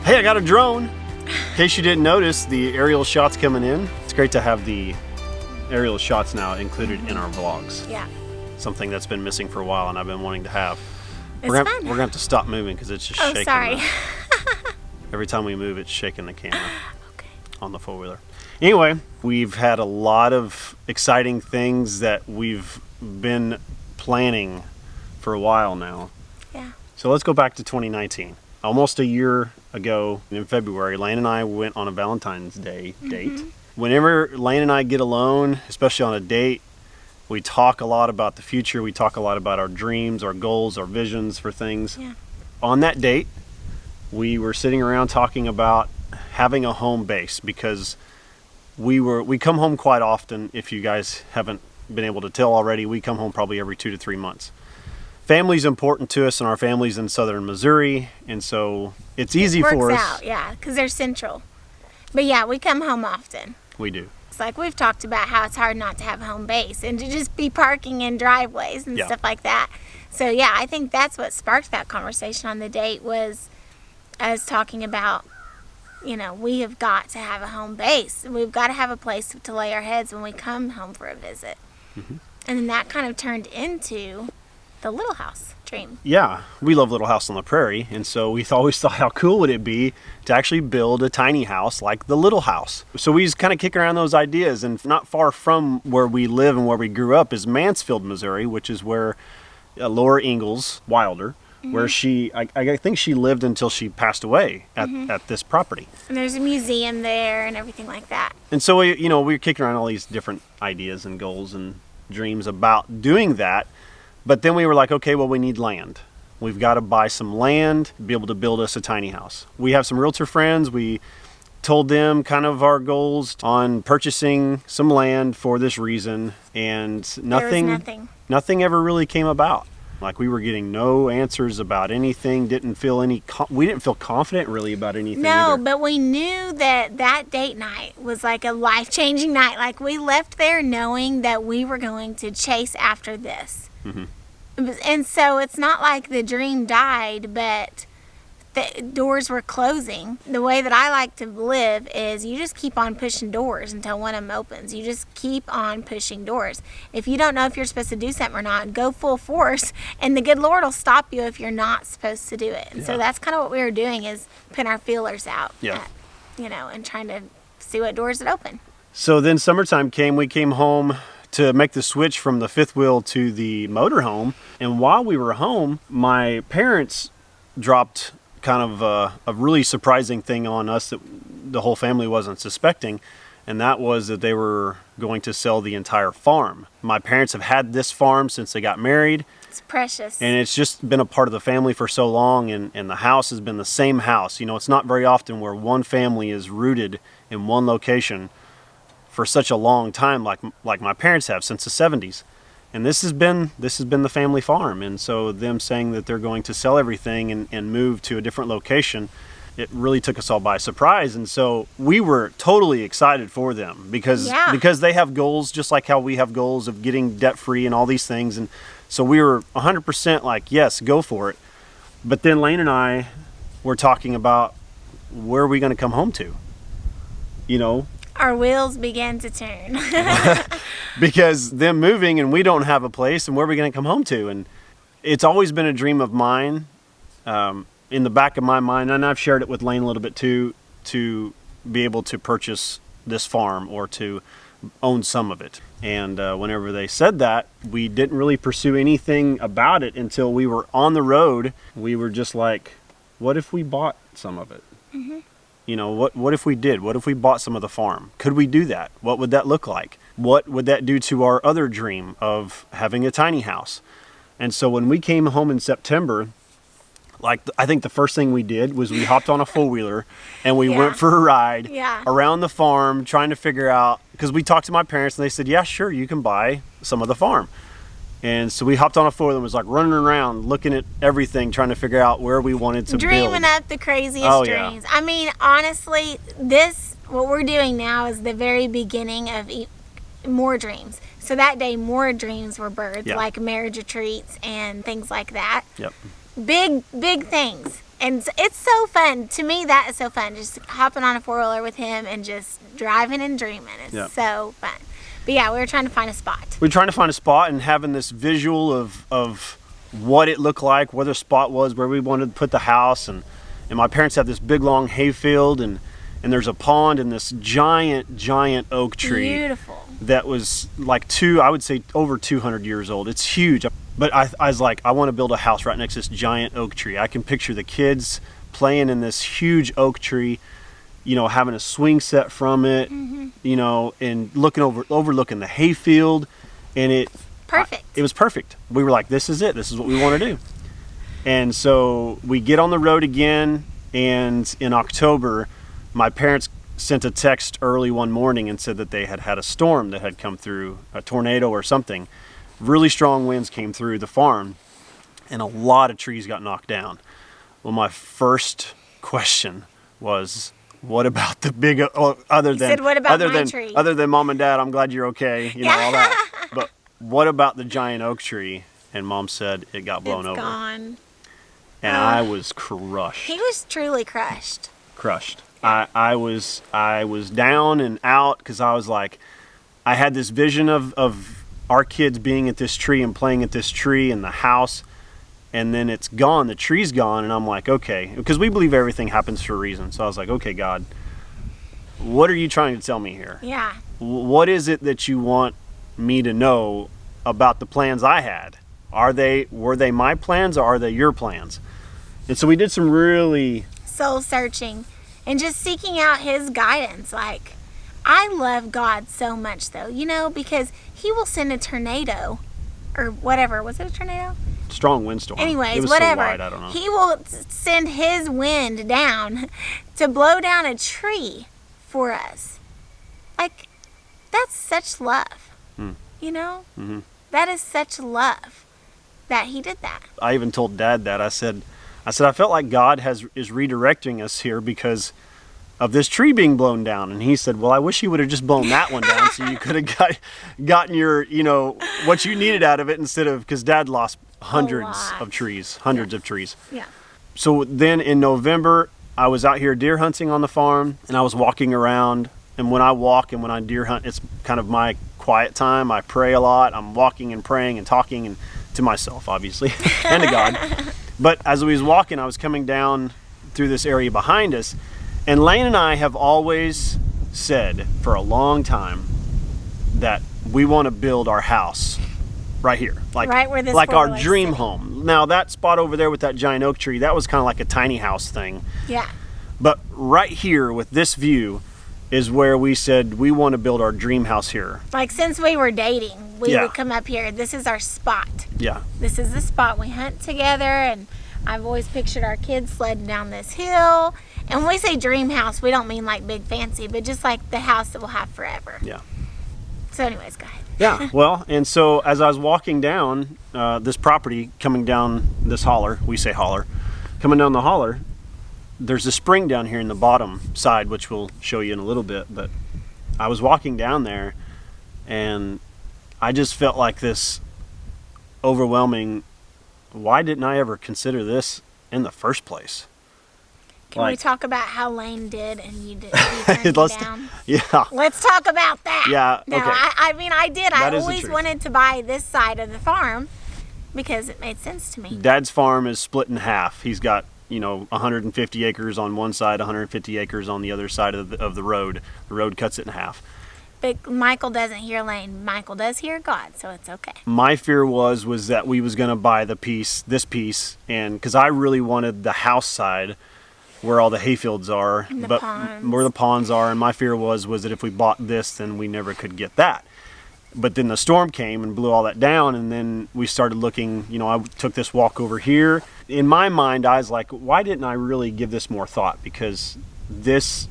Hey, I got a drone. In case you didn't notice, the aerial shots coming in. It's great to have the aerial shots now included in our vlogs. Yeah. Something that's been missing for a while and I've been wanting to have. It's We're fun. gonna have to stop moving because it's just shaking. Oh, sorry. Every time we move, it's shaking the camera Okay. on the four-wheeler. Anyway, we've had a lot of exciting things that we've been planning for a while now. Yeah. So let's go back to 2019. Almost a year ago in February, Laine and I went on a Valentine's Day date. Whenever Laine and I get alone, especially on a date, we talk a lot about the future. We talk a lot about our dreams, our goals, our visions for things. Yeah. On that date, we were sitting around talking about having a home base because we come home quite often. If you guys haven't been able to tell already, we come home probably every 2 to 3 months. Family's important to us, and our family's in southern Missouri, and so it's easy for us. Works out, yeah, because they're central. But yeah, we come home often. We do. It's like we've talked about how it's hard not to have a home base and to just be parking in driveways and stuff like that. So yeah, I think that's what sparked that conversation on the date, was us talking about, you know, we have got to have a home base. We've got to have a place to lay our heads when we come home for a visit. And then that kind of turned into the little house dream. Yeah, we love Little House on the Prairie, and so we always thought, how cool would it be to actually build a tiny house like the Little House? So we just kind of kick around those ideas, and not far from where we live and where we grew up is Mansfield, Missouri, which is where Laura Ingalls Wilder, where I think she lived until she passed away at this property. And there's a museum there and everything like that. And so we were kicking around all these different ideas and goals and dreams about doing that. But then we were like, okay, well, we need land. We've got to buy some land to be able to build us a tiny house. We have some realtor friends. We told them kind of our goals on purchasing some land for this reason, and nothing ever really came about. Like, we were getting no answers about anything. We didn't feel confident really about anything either. But we knew that date night was like a life-changing night. Like, we left there knowing that we were going to chase after this. And so it's not like the dream died, but the doors were closing. The way that I like to live is you just keep on pushing doors until one of them opens. You just keep on pushing doors. If you don't know if you're supposed to do something or not, go full force, and the good Lord will stop you if you're not supposed to do it. And so that's kind of what we were doing, is putting our feelers out, and trying to see what doors would open. So then summertime came. We came home to make the switch from the fifth wheel to the motorhome. And while we were home, my parents dropped kind of a really surprising thing on us that the whole family wasn't suspecting. And that was that they were going to sell the entire farm. My parents have had this farm since they got married. It's precious. And it's just been a part of the family for so long. And the house has been the same house. You know, it's not very often where one family is rooted in one location for such a long time, like my parents have since the 70s. And this has been the family farm. And so them saying that they're going to sell everything and move to a different location, it really took us all by surprise. And so we were totally excited for them because they have goals just like how we have goals of getting debt free and all these things. And so we were 100% like, yes, go for it. But then Laine and I were talking about, where are we going to come home to? You know, our wheels began to turn. Because them moving and we don't have a place, and where are we going to come home to? And it's always been a dream of mine, in the back of my mind, and I've shared it with Laine a little bit too, to be able to purchase this farm or to own some of it. And whenever they said that, we didn't really pursue anything about it until we were on the road. We were just like, what if we bought some of it? You know, what if we did? What if we bought some of the farm? Could we do that? What would that look like? What would that do to our other dream of having a tiny house? And so when we came home in September, I think the first thing we did was we hopped on a four-wheeler and we went for a ride around the farm, trying to figure out, because we talked to my parents and they said, yeah, sure, you can buy some of the farm. And so we hopped on a four-wheeler and was like running around, looking at everything, trying to figure out where we wanted to build. Dreaming up the craziest dreams. I mean, honestly, what we're doing now is the very beginning of more dreams. So that day, more dreams were birthed, like marriage retreats and things like that. Big things. And it's so fun. To me, that is so fun. Just hopping on a 4-wheeler with him and just driving and dreaming. It's so fun. But yeah, we were trying to find a spot. We were trying to find a spot and having this visual of what it looked like, where the spot was, where we wanted to put the house. And my parents have this big, long hayfield, and there's a pond and this giant oak tree. Beautiful. That was like I would say over 200 years old. It's huge. But I was like, I want to build a house right next to this giant oak tree. I can picture the kids playing in this huge oak tree, you know, having a swing set from it, you know, and overlooking the hayfield, and it was perfect. We were like, this is it. This is what we want to do. And so we get on the road again, and in October, my parents sent a text early one morning and said that they had a storm that had come through, a tornado or something. Really strong winds came through the farm, and a lot of trees got knocked down. Well, my first question was, what about the big, other than mom and dad, I'm glad you're okay, you know, all that. But what about the giant oak tree? And mom said it got blown over. Gone. And I was crushed. He was truly crushed. I was down and out, because I was like, I had this vision of our kids being at this tree and playing at this tree in the house, and then it's gone, the tree's gone, and I'm like, okay, because we believe everything happens for a reason. So I was like, okay, God, what are you trying to tell me here? Yeah. What is it that you want me to know about the plans I had? Were they my plans, or are they your plans? And so we did some really soul searching and just seeking out his guidance. Like, I love God so much, though, you know, because he will send a tornado or whatever. Was it a tornado? Strong windstorm. Anyways, it was whatever. So wide, I don't know. He will send his wind down to blow down a tree for us. Like, that's such love, you know? Mm-hmm. That is such love that he did that. I even told Dad that. I said, I felt like God is redirecting us here because of this tree being blown down. And he said, well, I wish he would have just blown that one down so you could have gotten your, you know, what you needed out of it, instead of, because Dad lost hundreds of trees. Yeah. So then in November, I was out here deer hunting on the farm, and I was walking around. And when I walk and when I deer hunt, it's kind of my quiet time. I pray a lot. I'm walking and praying and talking, and to myself, obviously, and to God. But as we was walking, I was coming down through this area behind us, and Laine and I have always said for a long time that we want to build our house right here, like right where this like our dream sitting. home. Now that spot over there with that giant oak tree, that was kind of like a tiny house thing. Yeah. But right here with this view is where we said we want to build our dream house here. Like, since we were dating, we would come up here. This is our spot. Yeah. This is the spot. We hunt together, and I've always pictured our kids sledding down this hill. And when we say dream house, we don't mean like big fancy, but just like the house that we'll have forever. Yeah. So anyways, go ahead. Yeah, well, and so as I was walking down this property, coming down this holler, we say holler, coming down the holler, there's a spring down here in the bottom side, which we'll show you in a little bit. But I was walking down there, and I just felt like this overwhelming, why didn't I ever consider this in the first place? Can we talk about how Laine did and you turned me down? Yeah. Let's talk about that. Yeah, No, okay. I mean, I did. I That is the always truth. wanted to buy this side of the farm because it made sense to me. Dad's farm is split in half. He's got, 150 acres on one side, 150 acres on the other side of the road. The road cuts it in half. But Michael doesn't hear Laine. Michael does hear God, so it's okay. My fear was that we was going to buy this piece, and because I really wanted the house side where all the hayfields are, And where the ponds are, and my fear was that if we bought this, then we never could get that. But then the storm came and blew all that down, and then we started looking, I took this walk over here. In my mind, I was like, why didn't I really give this more thought? Because this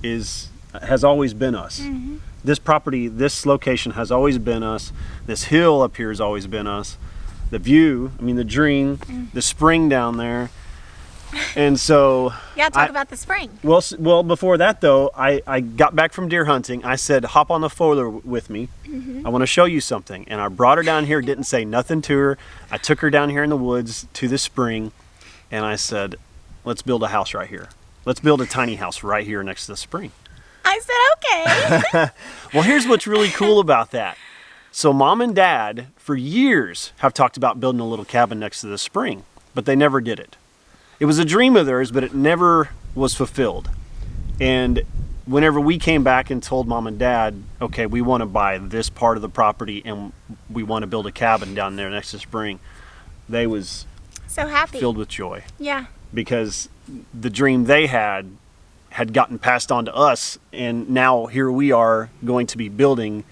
has always been us. Mm-hmm. This property, this location has always been us. This hill up here has always been us. The view, the dream, the spring down there. And so Yeah, talk about the spring. Well, before that though, I got back from deer hunting. I said, hop on the foiler with me. Mm-hmm. I want to show you something. And I brought her down here, didn't say nothing to her. I took her down here in the woods to the spring, and I said, let's build a house right here. Let's build a tiny house right here next to the spring. I said, okay. Well, here's what's really cool about that. So Mom and Dad, for years, have talked about building a little cabin next to the spring, but they never did it. It was a dream of theirs, but it never was fulfilled. And whenever we came back and told Mom and Dad, okay, we want to buy this part of the property and we want to build a cabin down there next to the spring, they was So happy. filled with joy. Yeah. Because the dream they had gotten passed on to us, and now here we are going to be building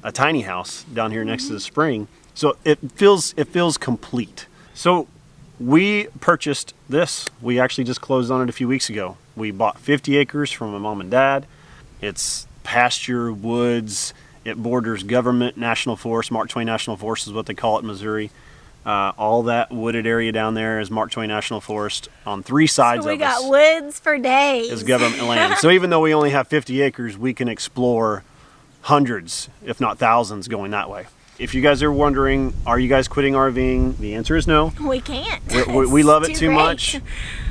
a tiny house down here next to the spring. So it feels complete. So we purchased this. We actually just closed on it a few weeks ago. We bought 50 acres from my mom and dad. It's pasture, woods. It borders government, national forest. Mark Twain National Forest is what they call it in Missouri. All that wooded area down there is Mark Twain National Forest. On 3 sides So we of got us woods for days. is government land. So even though we only have 50 acres, we can explore hundreds, if not thousands, going that way. If you guys are wondering, are you guys quitting RVing? The answer is no. We can't. We love it It's too great. much,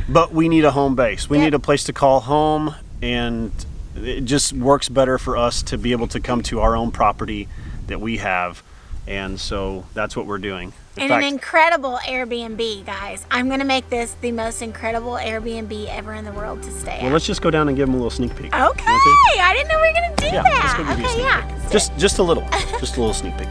but we need a home base. We Yep. need a place to call home, and it just works better for us to be able to come to our own property that we have, and so that's what we're doing. In And fact, an incredible Airbnb, guys. I'm going to make this the most incredible Airbnb ever in the world to stay well, at. let's just go down and give them a little sneak peek. Okay. Want to? I didn't know we were going to do Yeah, that. let's go give you a Okay, sneak yeah. peek. let's do it. Just a little, just a little sneak peek.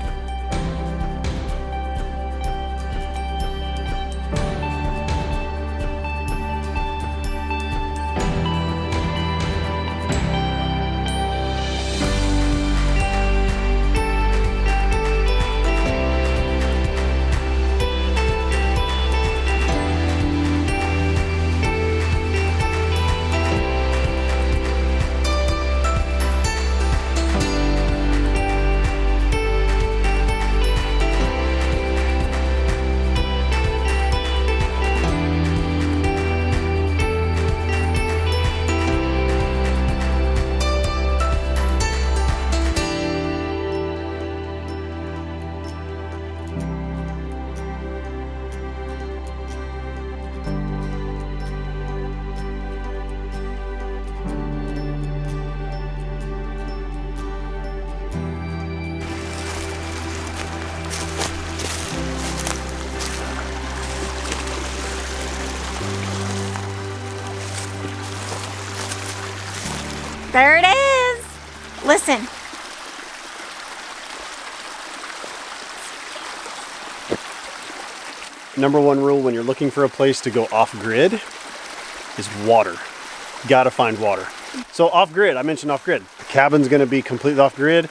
There it is. Listen. Number one rule when you're looking for a place to go off-grid is water. Gotta find water. So off-grid, I mentioned off-grid. The cabin's gonna be completely off-grid.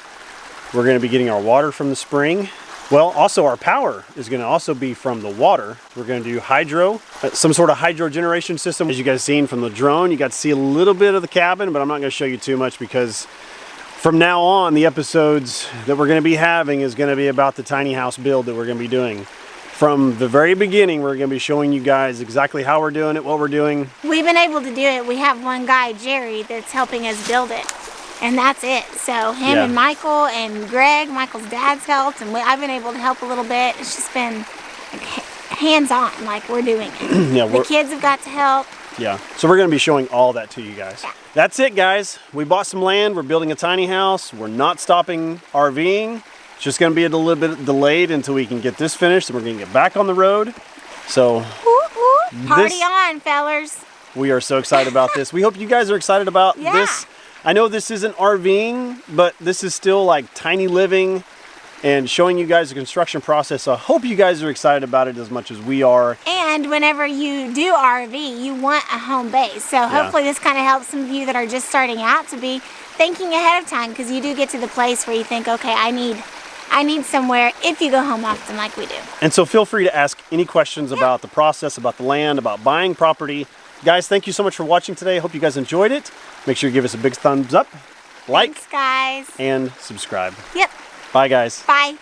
We're gonna be getting our water from the spring. Well, also our power is gonna also be from the water. We're gonna do hydro, some sort of hydro generation system. As you guys seen from the drone, you got to see a little bit of the cabin, but I'm not gonna show you too much because from now on, the episodes that we're gonna be having is gonna be about the tiny house build that we're gonna be doing. From the very beginning, we're gonna be showing you guys exactly how we're doing it, what we're doing. We've been able to do it. We have one guy, Jerry, that's helping us build it. And that's it. So him Yeah. and Michael and Greg, Michael's dad's helped, and I've been able to help a little bit. It's just been like, hands-on, like we're doing it. Yeah, The kids have got to help. Yeah, so we're gonna be showing all that to you guys. Yeah. That's it, guys. We bought some land, we're building a tiny house. We're not stopping RVing. It's just gonna be a little bit delayed until we can get this finished and we're gonna get back on the road. So Woo, woo. Party This- on, fellers. we are so excited about this. We hope you guys are excited about Yeah. this. I know this isn't RVing, but this is still like tiny living and showing you guys the construction process. So I hope you guys are excited about it as much as we are. And whenever you do RV, you want a home base. So hopefully this kind of helps some of you that are just starting out to be thinking ahead of time, because you do get to the place where you think, okay, I need somewhere if you go home often like we do. And so feel free to ask any questions about the process, about the land, about buying property. Guys, thank you so much for watching today. I hope you guys enjoyed it. Make sure you give us a big thumbs up, like, Thanks, guys. and subscribe. Yep. Bye, guys. Bye.